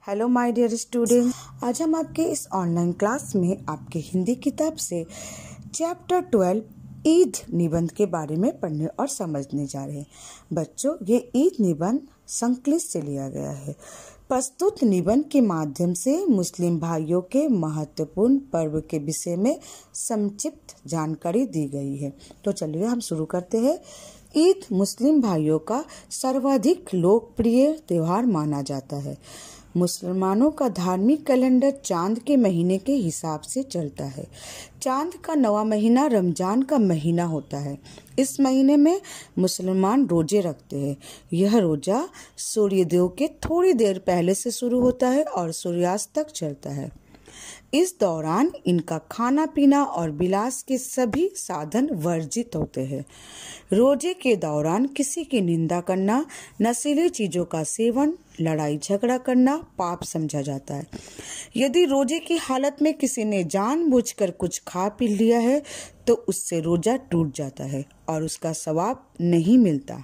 Hello my dear student, आज हम आपके इस ऑनलाइन क्लास में आपके हिंदी किताब से चैप्टर 12 ईद निबंध के बारे में पढ़ने और समझने जा रहे हैं। बच्चों, ये ईद निबंध संकलित से लिया गया है। प्रस्तुत निबंध के माध्यम से मुस्लिम भाइयों के महत्वपूर्ण पर्व के विषय में संक्षिप्त जानकारी दी गई है। तो चलिए हम शुरू करते हैं। ईद मुस्लिम भाइयों का सर्वाधिक लोकप्रिय त्योहार माना जाता है। मुसलमानों का धार्मिक कैलेंडर चांद के महीने के हिसाब से चलता है। चांद का 9वां महीना रमजान का महीना होता है। इस महीने में मुसलमान रोजे रखते हैं। यह रोजा सूर्योदय के थोड़ी देर पहले से शुरू होता है और सूर्यास्त तक चलता है। इस दौरान इनका खाना पीना और विलास के सभी साधन वर्जित होते हैं। रोजे के दौरान किसी की निंदा करना, नशीली चीजों का सेवन, लड़ाई झगड़ा करना पाप समझा जाता है। यदि रोजे की हालत में किसी ने जानबूझकर कुछ खा पी लिया है तो उससे रोजा टूट जाता है और उसका सवाब नहीं मिलता।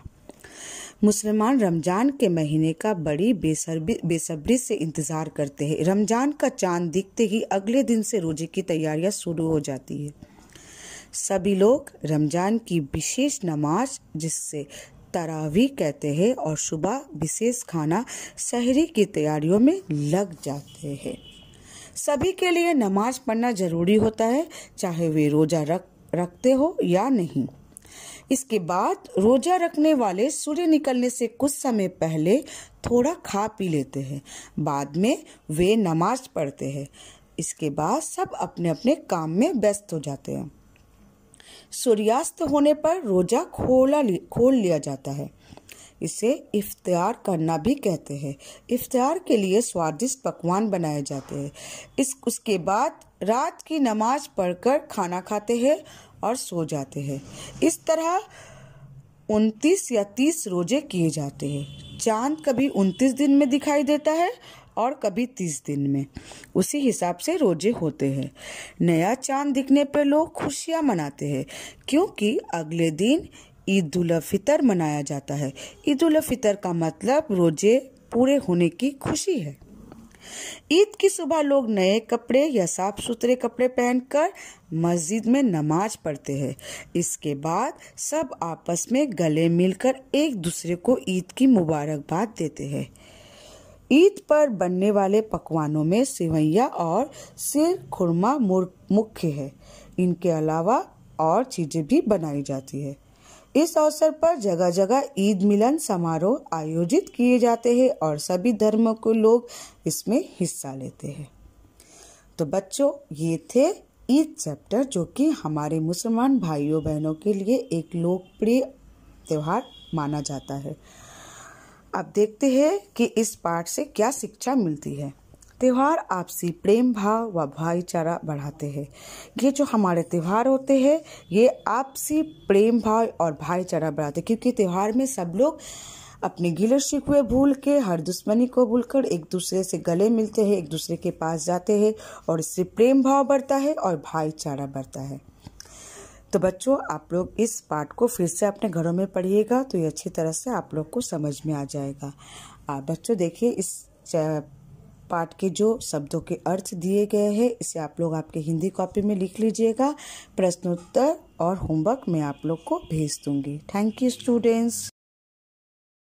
मुसलमान रमजान के महीने का बड़ी बेसब्री से इंतजार करते हैं। रमजान का चांद दिखते ही अगले दिन से रोजे की तैयारियां शुरू हो जाती है। सभी लोग रमजान की विशेष नमाज, जिससे तरावी कहते हैं, और सुबह विशेष खाना सहरी की तैयारियों में लग जाते हैं। सभी के लिए नमाज पढ़ना जरूरी होता है, चाहे वे रोजा रखते हो या नहीं। इसके बाद रोजा रखने वाले सूर्य निकलने से कुछ समय पहले थोड़ा खा पी लेते हैं। बाद में वे नमाज पढ़ते हैं। इसके बाद सब अपने अपने काम में व्यस्त हो जाते हैं। सूर्यास्त होने पर रोजा खोल लिया जाता है। इसे इफ्तार करना भी कहते हैं। इफ्तार के लिए स्वादिष्ट पकवान बनाए जाते हैं। उसके बाद रात की नमाज पढ़कर खाना खाते हैं और सो जाते हैं। इस तरह 29 या 30 रोजे किए जाते हैं। चांद कभी 29 दिन में दिखाई देता है और कभी 30 दिन में। उसी हिसाब से रोजे होते हैं। नया चांद दिखने पर लोग खुशियां मनाते हैं, क्योंकि अगले दिन ईद उल फितर मनाया जाता है। ईद उल फितर का मतलब रोजे पूरे होने की खुशी है। ईद की सुबह लोग नए कपड़े या साफ सुथरे कपड़े पहनकर मस्जिद में नमाज पढ़ते हैं। इसके बाद सब आपस में गले मिलकर एक दूसरे को ईद की मुबारकबाद देते हैं। ईद पर बनने वाले पकवानों में सेवैया और सिर खुरमा मुख्य है। इनके अलावा और चीजें भी बनाई जाती है। इस अवसर पर जगह जगह ईद मिलन समारोह आयोजित किए जाते हैं और सभी धर्मों के लोग इसमें हिस्सा लेते हैं। तो बच्चों, ये थे ईद चैप्टर, जो कि हमारे मुसलमान भाइयों बहनों के लिए एक लोकप्रिय त्योहार माना जाता है। अब देखते हैं कि इस पाठ से क्या शिक्षा मिलती है। त्योहार आपसी प्रेम भाव व भाईचारा बढ़ाते हैं। ये जो हमारे त्योहार होते हैं, ये आपसी प्रेम भाव और भाईचारा बढ़ाते हैं, क्योंकि त्योहार में सब लोग अपने गिले शिकवे भूल के, हर दुश्मनी को भूलकर एक दूसरे से गले मिलते हैं, एक दूसरे के पास जाते हैं और इससे प्रेम भाव बढ़ता है और भाईचारा बढ़ता है। तो बच्चों, आप लोग इस पाठ को फिर से अपने घरों में पढ़िएगा तो ये अच्छी तरह से आप लोग को समझ में आ जाएगा। बच्चों देखिए, इस पाठ के जो शब्दों के अर्थ दिए गए हैं, इसे आप लोग आपके हिंदी कॉपी में लिख लीजिएगा। प्रश्नोत्तर और होमवर्क मैं आप लोग को भेज दूंगी। Thank you students.